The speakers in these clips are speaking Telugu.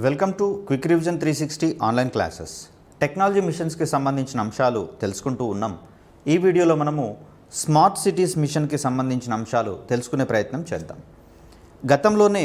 Welcome to quick revision 360 online classes. Technology మిషన్స్కి సంబంధించిన అంశాలు తెలుసుకుంటూ ఉన్నాం. ఈ వీడియోలో మనము స్మార్ట్ సిటీస్ మిషన్కి సంబంధించిన అంశాలు తెలుసుకునే ప్రయత్నం చేద్దాం. గతంలోనే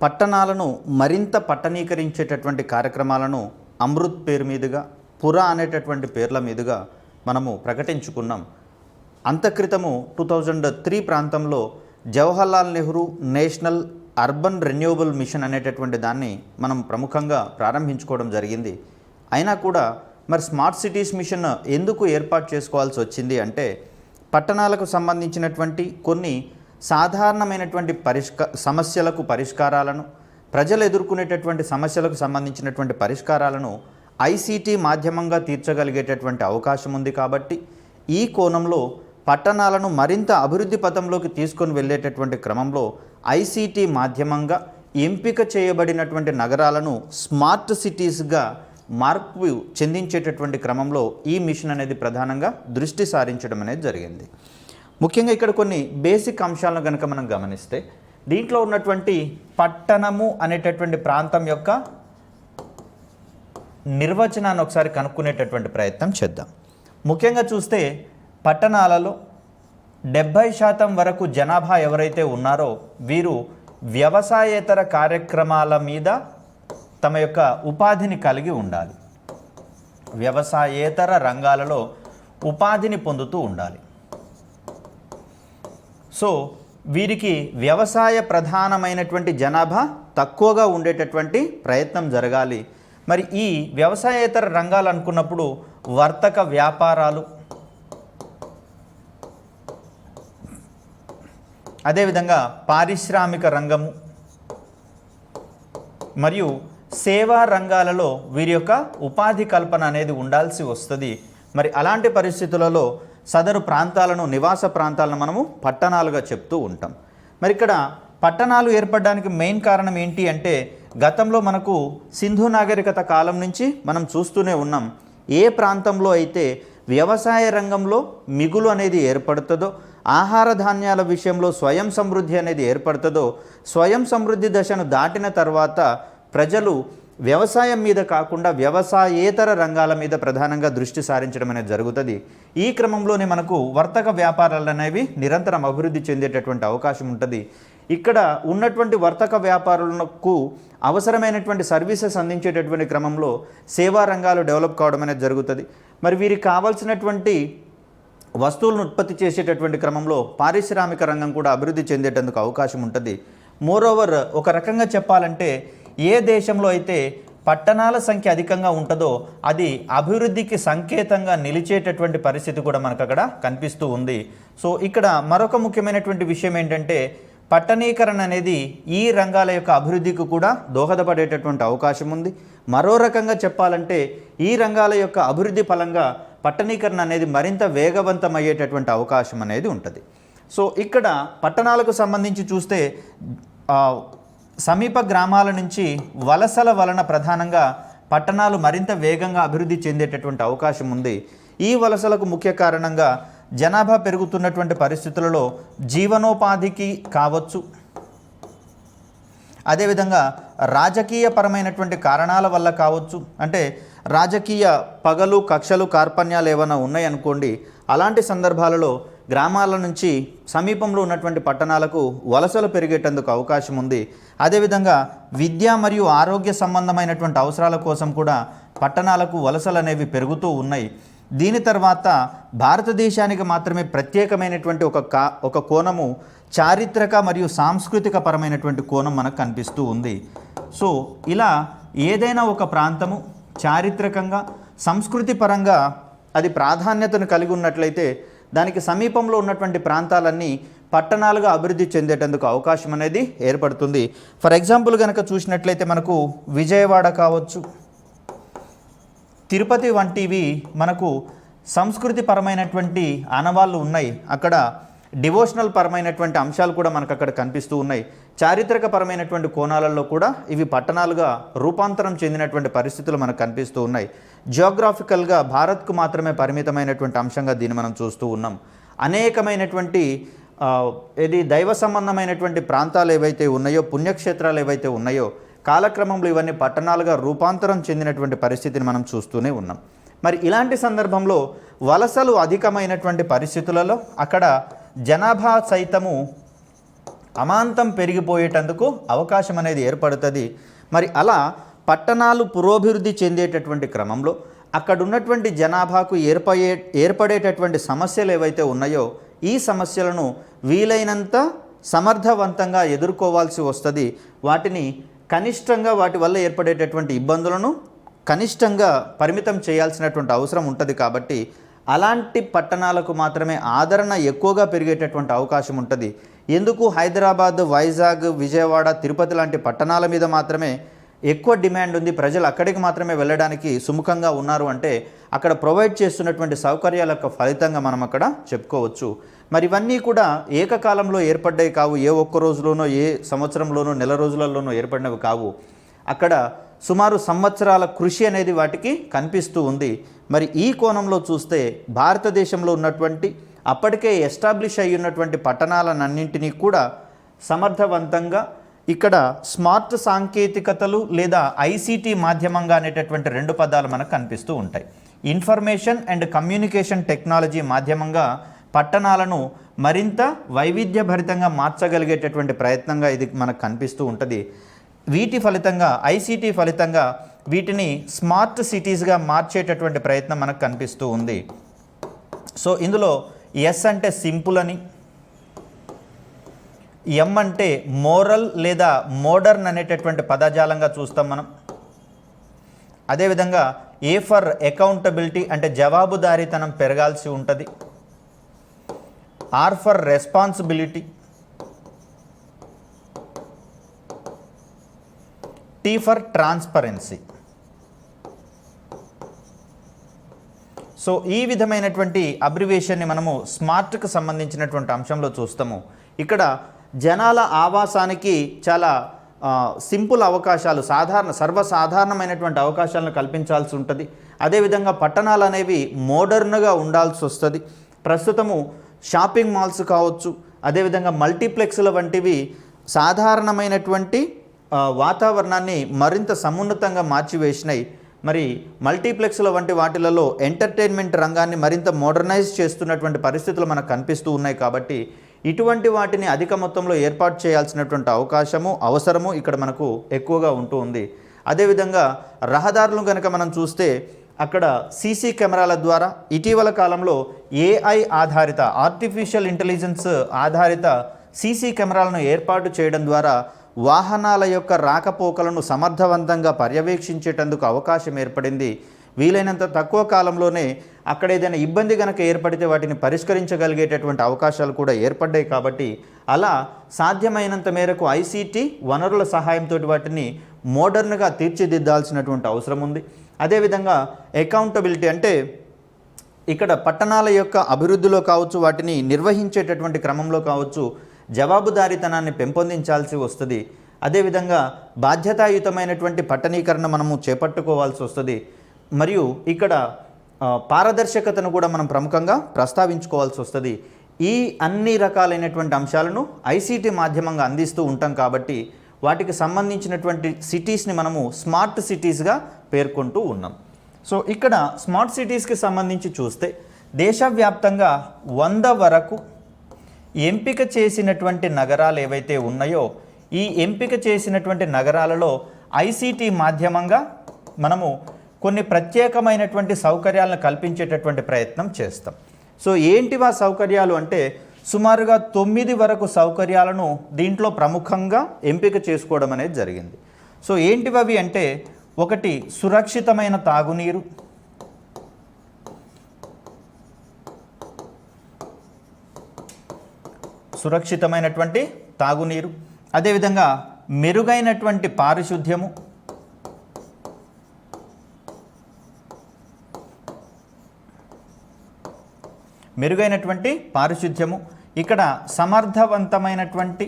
పట్టణాలను మరింత పట్టణీకరించేటటువంటి కార్యక్రమాలను అమృత్ పేరు మీదుగా, పురా అనేటటువంటి పేర్ల మీదుగా మనము ప్రకటించుకున్నాం. అంతక్రితము 2003 ప్రాంతంలో Jawaharlal Nehru national urban renewable mission అనేటటువంటి దాన్ని మనం ప్రముఖంగా ప్రారంభించుకోవడం జరిగింది. అయినా కూడా మరి స్మార్ట్ సిటీస్ మిషన్ ఎందుకు ఏర్పాటు చేసుకోవాల్సి వచ్చింది అంటే, పట్టణాలకు సంబంధించినటువంటి కొన్ని సాధారణమైనటువంటి సమస్యలకు పరిష్కారాలను, ప్రజలు ఎదుర్కొనేటటువంటి సమస్యలకు సంబంధించినటువంటి పరిష్కారాలను ఐసీటీ మాధ్యమంగా తీర్చగలిగేటటువంటి అవకాశం ఉంది. కాబట్టి ఈ కోణంలో పట్టణాలను మరింత అభివృద్ధి పథంలోకి తీసుకొని వెళ్ళేటటువంటి క్రమంలో ఐసీటీ మాధ్యమంగా ఎంపిక చేయబడినటువంటి నగరాలను స్మార్ట్ సిటీస్గా మార్పు చెందించేటటువంటి క్రమంలో ఈ మిషన్ అనేది ప్రధానంగా దృష్టి సారించడం అనేది జరిగింది. ముఖ్యంగా ఇక్కడ కొన్ని బేసిక్ అంశాలను కనుక మనం గమనిస్తే, దీంట్లో ఉన్నటువంటి పట్టణము అనేటటువంటి ప్రాంతం యొక్క నిర్వచనాన్ని ఒకసారి కనుక్కునేటటువంటి ప్రయత్నం చేద్దాం. ముఖ్యంగా చూస్తే పట్టణాలలో 70% వరకు జనాభా ఎవరైతే ఉన్నారో వీరు వ్యవసాయేతర కార్యక్రమాల మీద తమ యొక్క ఉపాధిని కలిగి ఉండాలి. వ్యవసాయేతర రంగాలలో ఉపాధిని పొందుతూ ఉండాలి. సో వీరికి వ్యవసాయ ప్రధానమైనటువంటి జనాభా తక్కువగా ఉండేటటువంటి ప్రయత్నం జరగాలి. మరి ఈ వ్యవసాయేతర రంగాలు అనుకున్నప్పుడు వర్తక వ్యాపారాలు, అదేవిధంగా పారిశ్రామిక రంగము మరియు సేవా రంగాలలో వీరి యొక్క ఉపాధి కల్పన అనేది ఉండాల్సి వస్తుంది. మరి అలాంటి పరిస్థితులలో సదరు ప్రాంతాలను, నివాస ప్రాంతాలను మనము పట్టణాలుగా చెప్తూ ఉంటాం. మరి ఇక్కడ పట్టణాలు ఏర్పడడానికి మెయిన్ కారణం ఏంటి అంటే, గతంలో మనకు సింధు నాగరికత కాలం నుంచి మనం చూస్తూనే ఉన్నాం. ఏ ప్రాంతంలో అయితే వ్యవసాయ రంగంలో మిగులు అనేది ఏర్పడుతుందో, ఆహార ధాన్యాల విషయంలో స్వయం సమృద్ధి అనేది ఏర్పడుతుందో, స్వయం సమృద్ధి దశను దాటిన తర్వాత ప్రజలు వ్యవసాయం మీద కాకుండా వ్యవసాయేతర రంగాల మీద ప్రధానంగా దృష్టి సారించడం అనేది జరుగుతుంది. ఈ క్రమంలోనే మనకు వర్తక వ్యాపారాలు అనేవి నిరంతరం అభివృద్ధి చెందేటటువంటి అవకాశం ఉంటుంది. ఇక్కడ ఉన్నటువంటి వర్తక వ్యాపారులకు అవసరమైనటువంటి సర్వీసెస్ అందించేటటువంటి క్రమంలో సేవా రంగాలు డెవలప్ కావడం అనేది జరుగుతుంది. మరి వీరికి కావాల్సినటువంటి వస్తువులను ఉత్పత్తి చేసేటటువంటి క్రమంలో పారిశ్రామిక రంగం కూడా అభివృద్ధి చెందేటందుకు అవకాశం ఉంటుంది. మోరోవర్, ఒక రకంగా చెప్పాలంటే ఏ దేశంలో అయితే పట్టణాల సంఖ్య అధికంగా ఉంటుందో అది అభివృద్ధికి సంకేతంగా నిలిచేటటువంటి పరిస్థితి కూడా మనకు అక్కడ కనిపిస్తూ ఉంది. సో ఇక్కడ మరొక ముఖ్యమైనటువంటి విషయం ఏంటంటే, పట్టణీకరణ అనేది ఈ రంగాల యొక్క అభివృద్ధికి కూడా దోహదపడేటటువంటి అవకాశం ఉంది. మరో రకంగా చెప్పాలంటే ఈ రంగాల యొక్క అభివృద్ధి ఫలంగా పట్టణీకరణ అనేది మరింత వేగవంతమయ్యేటటువంటి అవకాశం అనేది ఉంటుంది. సో ఇక్కడ పట్టణాలకు సంబంధించి చూస్తే సమీప గ్రామాల నుంచి వలసల వలన ప్రధానంగా పట్టణాలు మరింత వేగంగా అభివృద్ధి చెందేటటువంటి అవకాశం ఉంది. ఈ వలసలకు ముఖ్య కారణంగా జనాభా పెరుగుతున్నటువంటి పరిస్థితులలో జీవనోపాధికి కావచ్చు, అదేవిధంగా రాజకీయపరమైనటువంటి కారణాల వల్ల కావచ్చు. అంటే రాజకీయ పగలు, కక్షలు, కార్పణ్యాలు ఏమైనా ఉన్నాయనుకోండి, అలాంటి సందర్భాలలో గ్రామాల నుంచి సమీపంలో ఉన్నటువంటి పట్టణాలకు వలసలు పెరిగేటందుకు అవకాశం ఉంది. అదేవిధంగా విద్య మరియు ఆరోగ్య సంబంధమైనటువంటి అవసరాల కోసం కూడా పట్టణాలకు వలసలు అనేవి పెరుగుతూ ఉన్నాయి. దీని తర్వాత భారతదేశానికి మాత్రమే ప్రత్యేకమైనటువంటి ఒక కోణము చారిత్రక మరియు సాంస్కృతిక పరమైనటువంటి కోణం మనకు కనిపిస్తూ ఉంది. సో ఇలా ఏదైనా ఒక ప్రాంతము చారిత్రకంగా, సంస్కృతి పరంగా అది ప్రాధాన్యతను కలిగి ఉన్నట్లయితే దానికి సమీపంలో ఉన్నటువంటి ప్రాంతాలన్నీ పట్టణాలుగా అభివృద్ధి చెందేటందుకు అవకాశం అనేది ఏర్పడుతుంది. ఫర్ ఎగ్జాంపుల్ కనుక చూసినట్లయితే మనకు విజయవాడ కావచ్చు, తిరుపతి వంటివి మనకు సంస్కృతి పరమైనటువంటి ఆనవాళ్ళు ఉన్నాయి. అక్కడ డివోషనల్ పరమైనటువంటి అంశాలు కూడా మనకు అక్కడ కనిపిస్తూ ఉన్నాయి. చారిత్రక పరమైనటువంటి కోణాలలో కూడా ఇవి పట్టణాలుగా రూపాంతరం చెందినటువంటి పరిస్థితులు మనకు కనిపిస్తూ ఉన్నాయి. జియోగ్రాఫికల్గా భారత్కు మాత్రమే పరిమితమైనటువంటి అంశంగా దీన్ని మనం చూస్తూ ఉన్నాం. అనేకమైనటువంటి ఇది దైవ సంబంధమైనటువంటి ప్రాంతాలు ఏవైతే ఉన్నాయో, పుణ్యక్షేత్రాలు ఏవైతే ఉన్నాయో కాలక్రమంలో ఇవన్నీ పట్టణాలుగా రూపాంతరం చెందినటువంటి పరిస్థితిని మనం చూస్తూనే ఉన్నాం. మరి ఇలాంటి సందర్భంలో వలసలు అధికమైనటువంటి పరిస్థితులలో అక్కడ జనాభా సైతము అమాంతం పెరిగిపోయేటందుకు అవకాశం అనేది ఏర్పడుతుంది. మరి అలా పట్టణాలు పురోభివృద్ధి చెందేటటువంటి క్రమంలో అక్కడ ఉన్నటువంటి జనాభాకు ఏర్పడేటటువంటి సమస్యలు ఏవైతే ఉన్నాయో ఈ సమస్యలను వీలైనంత సమర్థవంతంగా ఎదుర్కోవాల్సి వస్తుంది. వాటిని కనిష్టంగా వాటి వల్ల ఏర్పడేటటువంటి ఇబ్బందులను కనిష్టంగా పరిమితం చేయాల్సినటువంటి అవసరం ఉంటుంది. కాబట్టి అలాంటి పట్టణాలకు మాత్రమే ఆదరణ ఎక్కువగా పెరిగేటటువంటి అవకాశం ఉంటుంది. ఎందుకు హైదరాబాద్, వైజాగ్, విజయవాడ, తిరుపతి లాంటి పట్టణాల మీద మాత్రమే ఎక్కువ డిమాండ్ ఉంది, ప్రజలు అక్కడికి మాత్రమే వెళ్ళడానికి సుముఖంగా ఉన్నారు అంటే అక్కడ ప్రొవైడ్ చేస్తున్నటువంటి సౌకర్యాల యొక్క ఫలితంగా మనం అక్కడ చెప్పుకోవచ్చు. మరి ఇవన్నీ కూడా ఏకకాలంలో ఏర్పడ్డాయి కావు, ఏ ఒక్క రోజులోనో ఏ సంవత్సరంలోనో నెల రోజులలోనో ఏర్పడినవి కావు. అక్కడ సుమారు సంవత్సరాల కృషి అనేది వాటికి కనిపిస్తూ ఉంది. మరి ఈ కోణంలో చూస్తే భారతదేశంలో ఉన్నటువంటి అప్పటికే ఎస్టాబ్లిష్ అయి ఉన్నటువంటి పట్టణాలన్నింటినీ కూడా సమర్థవంతంగా ఇక్కడ స్మార్ట్ సాంకేతికతలు లేదా ఐసీటీ మాధ్యమంగా అనేటటువంటి రెండు పదాలు మనకు కనిపిస్తూ ఉంటాయి. ఇన్ఫర్మేషన్ అండ్ కమ్యూనికేషన్ టెక్నాలజీ మాధ్యమంగా పట్టణాలను మరింత వైవిధ్యభరితంగా మార్చగలిగేటటువంటి ప్రయత్నంగా ఇది మనకు కనిపిస్తూ ఉంటుంది. వీటి ఫలితంగా ఐసీటీ ఫలితంగా వీటిని స్మార్ట్ సిటీస్గా మార్చేటటువంటి ప్రయత్నం మనకు కనిపిస్తూ ఉంది. సో ఇందులో ఎస్ అంటే సింపుల్ అని, ఎం అంటే మోరల్ లేదా మోడర్న్ అనేటటువంటి పదజాలంగా చూస్తాం మనం. అదేవిధంగా ఏ ఫర్ అకౌంటబిలిటీ అంటే జవాబుదారీతనం పెరగాల్సి ఉంటుంది. R for responsibility, T for transparency. So ఈ విధమైనటువంటి అబ్రివేషన్ని మనము స్మార్ట్కి సంబంధించినటువంటి అంశంలో చూస్తాము. ఇక్కడ జనాల ఆవాసానికి చాలా సింపుల్ అవకాశాలు, సర్వసాధారణమైనటువంటి అవకాశాలను కల్పించాల్సి ఉంటుంది. అదేవిధంగా పట్టణాలు అనేవి మోడర్న్గా ఉండాల్సి వస్తుంది. ప్రస్తుతము షాపింగ్ మాల్స్ కావచ్చు, అదేవిధంగా మల్టీప్లెక్స్ల వంటివి సాధారణమైనటువంటి వాతావరణాన్ని మరింత సమున్నతంగా మార్చివేసినాయి. మరి మల్టీప్లెక్స్ల వంటి వాటిలలో ఎంటర్టైన్మెంట్ రంగాన్ని మరింత మోడర్నైజ్ చేస్తున్నటువంటి పరిస్థితులు మనకు కనిపిస్తూ ఉన్నాయి. కాబట్టి ఇటువంటి వాటిని అధిక మొత్తంలో ఏర్పాటు చేయాల్సినటువంటి అవసరము ఇక్కడ మనకు ఎక్కువగా ఉంటూ ఉంది. అదేవిధంగా రహదారులను కనుక మనం చూస్తే అక్కడ సీసీ కెమెరాల ద్వారా ఇటీవల కాలంలో ఏఐ ఆధారిత ఆర్టిఫిషియల్ ఇంటెలిజెన్స్ ఆధారిత సీసీ కెమెరాలను ఏర్పాటు చేయడం ద్వారా వాహనాల యొక్క రాకపోకలను సమర్థవంతంగా పర్యవేక్షించేటందుకు అవకాశం ఏర్పడింది. వీలైనంత తక్కువ కాలంలోనే అక్కడ ఏదైనా ఇబ్బంది కనుక ఏర్పడితే వాటిని పరిష్కరించగలిగేటటువంటి అవకాశాలు కూడా ఏర్పడ్డాయి. కాబట్టి అలా సాధ్యమైనంత మేరకు ఐసీటీ వనరుల సహాయంతో వాటిని మోడర్న్గా తీర్చిదిద్దాల్సినటువంటి అవసరం ఉంది. అదేవిధంగా అకౌంటబిలిటీ అంటే ఇక్కడ పట్టణాల యొక్క అభివృద్ధిలో కావచ్చు, వాటిని నిర్వహించేటటువంటి క్రమంలో కావచ్చు జవాబుదారీతనాన్ని పెంపొందించాల్సి వస్తుంది. అదేవిధంగా బాధ్యతాయుతమైనటువంటి పట్టణీకరణ మనము చేపట్టుకోవాల్సి వస్తుంది. మరియు ఇక్కడ పారదర్శకతను కూడా మనం ప్రముఖంగా ప్రస్తావించుకోవాల్సి వస్తుంది. ఈ అన్ని రకాలైనటువంటి అంశాలను ఐసీటీ మాధ్యమంగా అందిస్తూ ఉంటాం. కాబట్టి వాటికి సంబంధించినటువంటి సిటీస్ని మనము స్మార్ట్ సిటీస్గా పేర్కొంటూ ఉన్నాం. సో ఇక్కడ స్మార్ట్ సిటీస్కి సంబంధించి చూస్తే దేశవ్యాప్తంగా 100 వరకు ఎంపిక చేసినటువంటి నగరాలు ఏవైతే ఉన్నాయో ఈ ఎంపిక చేసినటువంటి నగరాలలో ఐసీటీ మాధ్యమంగా మనము కొన్ని ప్రత్యేకమైనటువంటి సౌకర్యాలను కల్పించేటటువంటి ప్రయత్నం చేస్తాం. సో ఏంటివా సౌకర్యాలు అంటే సుమారుగా 9 వరకు సౌకర్యాలను దీంట్లో ప్రముఖంగా ఎంపిక చేసుకోవడం అనేది జరిగింది. సో ఏంటివవి అంటే ఒకటి సురక్షితమైన తాగునీరు, అదేవిధంగా మెరుగైనటువంటి పారిశుద్ధ్యము, ఇక్కడ సమర్థవంతమైనటువంటి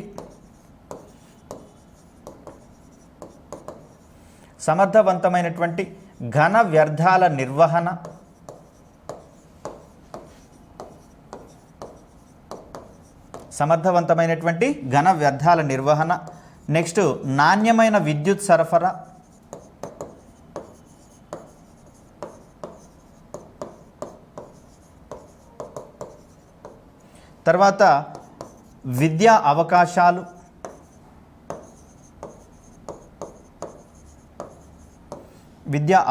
ఘన వ్యర్థాల నిర్వహణ, నెక్స్ట్ నాణ్యమైన విద్యుత్ సరఫరా, తర్వాత విద్యా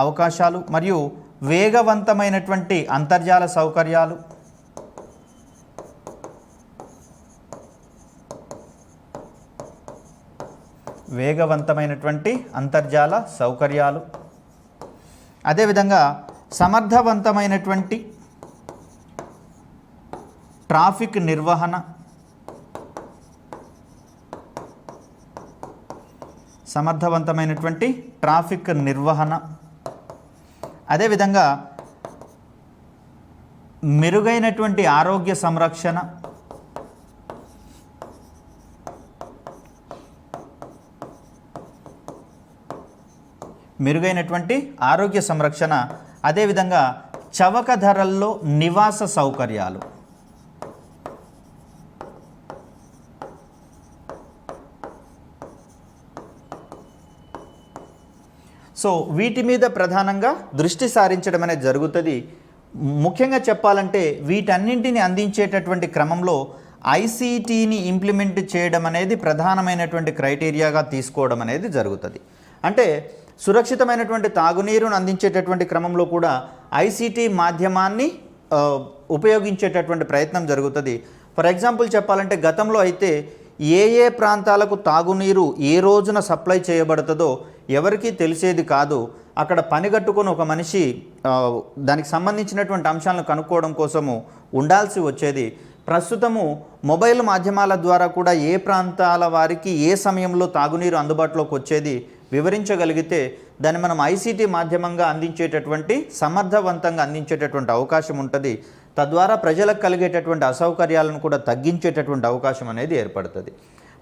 అవకాశాలు, మరియు వేగవంతమైనటువంటి అంతర్జాల సౌకర్యాలు, అదేవిధంగా సమర్థవంతమైనటువంటి ట్రాఫిక్ నిర్వహణ, అదేవిధంగా మెరుగైనటువంటి ఆరోగ్య సంరక్షణ, అదేవిధంగా చవక ధరల్లో నివాస సౌకర్యాలు. సో వీటి మీద ప్రధానంగా దృష్టి సారించడం అనేది జరుగుతుంది. ముఖ్యంగా చెప్పాలంటే వీటన్నింటిని అందించేటటువంటి క్రమంలో ఐసీటీని ఇంప్లిమెంట్ చేయడం అనేది ప్రధానమైనటువంటి క్రైటీరియాగా తీసుకోవడం అనేది జరుగుతుంది. అంటే సురక్షితమైనటువంటి తాగునీరును అందించేటటువంటి క్రమంలో కూడా ఐసీటీ మాధ్యమాన్ని ఉపయోగించేటటువంటి ప్రయత్నం జరుగుతుంది. ఫర్ ఎగ్జాంపుల్ చెప్పాలంటే గతంలో అయితే ఏ ప్రాంతాలకు తాగునీరు ఏ రోజున సప్లై చేయబడుతుందో ఎవరికీ తెలిసేది కాదు. అక్కడ పనిగట్టుకొని ఒక మనిషి దానికి సంబంధించినటువంటి అంశాలను కనుక్కోవడం కోసము ఉండాల్సి వచ్చేది. ప్రస్తుతము మొబైల్ మాధ్యమాల ద్వారా కూడా ఏ ప్రాంతాల వారికి ఏ సమయంలో తాగునీరు అందుబాటులోకి వచ్చేది వివరించగలిగితే దాన్ని మనం ఐసీటీ మాధ్యమంగా సమర్థవంతంగా అందించేటటువంటి అవకాశం ఉంటుంది. తద్వారా ప్రజలకు కలిగేటటువంటి అసౌకర్యాలను కూడా తగ్గించేటటువంటి అవకాశం అనేది ఏర్పడుతుంది.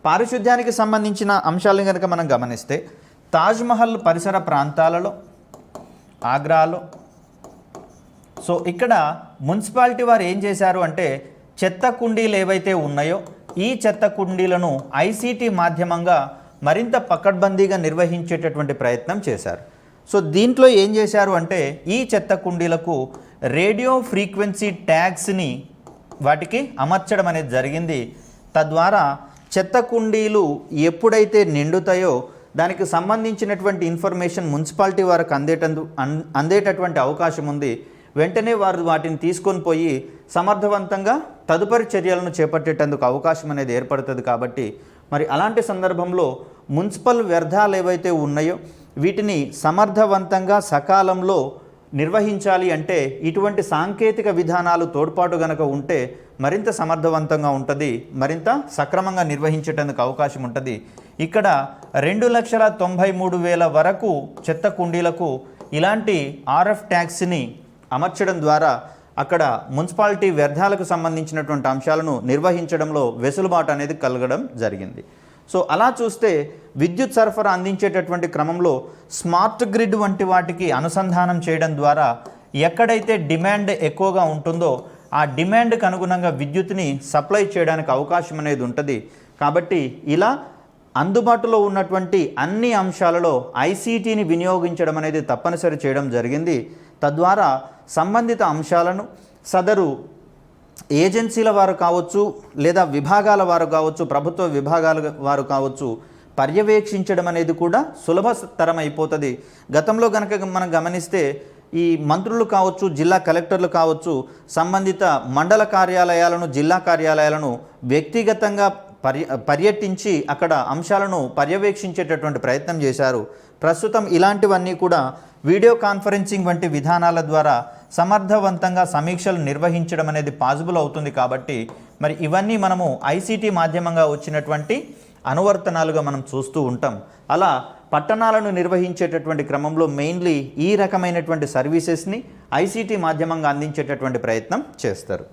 పారిశుద్ధ్యానికి సంబంధించిన అంశాలను కనుక మనం గమనిస్తే తాజ్మహల్ పరిసర ప్రాంతాలలో, ఆగ్రాలో సో ఇక్కడ మున్సిపాలిటీ వారు ఏం చేశారు అంటే చెత్త కుండీలు ఏవైతే ఉన్నాయో ఈ చెత్త కుండీలను ఐసీటీ మాధ్యమంగా మరింత పకడ్బందీగా నిర్వహించేటటువంటి ప్రయత్నం చేశారు. సో దీంట్లో ఏం చేశారు అంటే ఈ చెత్త కుండీలకు రేడియో ఫ్రీక్వెన్సీ ట్యాగ్స్ని వాటికి అమర్చడం అనేది జరిగింది. తద్వారా చెత్త కుండీలు ఎప్పుడైతే నిండుతాయో దానికి సంబంధించినటువంటి ఇన్ఫర్మేషన్ మున్సిపాలిటీ వారికి అందేటటువంటి అవకాశం ఉంది. వెంటనే వారు వాటిని తీసుకొని పోయి సమర్థవంతంగా తదుపరి చర్యలను చేపట్టేటందుకు అవకాశం అనేది ఏర్పడుతుంది. కాబట్టి మరి అలాంటి సందర్భంలో మున్సిపల్ వ్యర్థాలు ఏవైతే ఉన్నాయో వీటిని సమర్థవంతంగా సకాలంలో నిర్వహించాలి అంటే ఇటువంటి సాంకేతిక విధానాలు తోడ్పాటు గనక ఉంటే మరింత సమర్థవంతంగా ఉంటుంది, మరింత సక్రమంగా నిర్వహించేటందుకు అవకాశం ఉంటుంది. ఇక్కడ 2,93,000 వరకు చెత్త కుండీలకు ఇలాంటి ఆర్ఎఫ్ ట్యాగ్స్ని అమర్చడం ద్వారా అక్కడ మున్సిపాలిటీ వ్యర్థాలకు సంబంధించినటువంటి అంశాలను నిర్వహించడంలో వెసులుబాటు అనేది కలగడం జరిగింది. సో అలా చూస్తే విద్యుత్ సరఫరా అందించేటటువంటి క్రమంలో స్మార్ట్ గ్రిడ్ వంటి వాటికి అనుసంధానం చేయడం ద్వారా ఎక్కడైతే డిమాండ్ ఎక్కువగా ఉంటుందో ఆ డిమాండ్కి అనుగుణంగా విద్యుత్ని సప్లై చేయడానికి అవకాశం అనేది ఉంటుంది. కాబట్టి ఇలా అందుబాటులో ఉన్నటువంటి అన్ని అంశాలలో ఐసీటీని వినియోగించడం అనేది తప్పనిసరి చేయడం జరిగింది. తద్వారా సంబంధిత అంశాలను సదరు ఏజెన్సీల వారు కావచ్చు లేదా విభాగాల వారు కావచ్చు, ప్రభుత్వ విభాగాల వారు కావచ్చు, పర్యవేక్షించడం అనేది కూడా సులభతరం అయిపోతుంది. గతంలో కనుక మనం గమనిస్తే ఈ మంత్రులు కావచ్చు, జిల్లా కలెక్టర్లు కావచ్చు, సంబంధిత మండల కార్యాలయాలను, జిల్లా కార్యాలయాలను వ్యక్తిగతంగా పర్యటించి అక్కడ అంశాలను పర్యవేక్షించేటటువంటి ప్రయత్నం చేశారు. ప్రస్తుతం ఇలాంటివన్నీ కూడా వీడియో కాన్ఫరెన్సింగ్ వంటి విధానాల ద్వారా సమర్థవంతంగా సమీక్షలు నిర్వహించడం అనేది పాసిబుల్ అవుతుంది. కాబట్టి మరి ఇవన్నీ మనము ఐసీటీ మాధ్యమంగా వచ్చినటువంటి అనువర్తనాలుగా మనం చూస్తూ ఉంటాం. అలా పట్టణాలను నిర్వహించేటటువంటి క్రమంలో మెయిన్లీ ఈ రకమైనటువంటి సర్వీసెస్ని ఐసీటీ మాధ్యమంగా అందించేటటువంటి ప్రయత్నం చేస్తారు.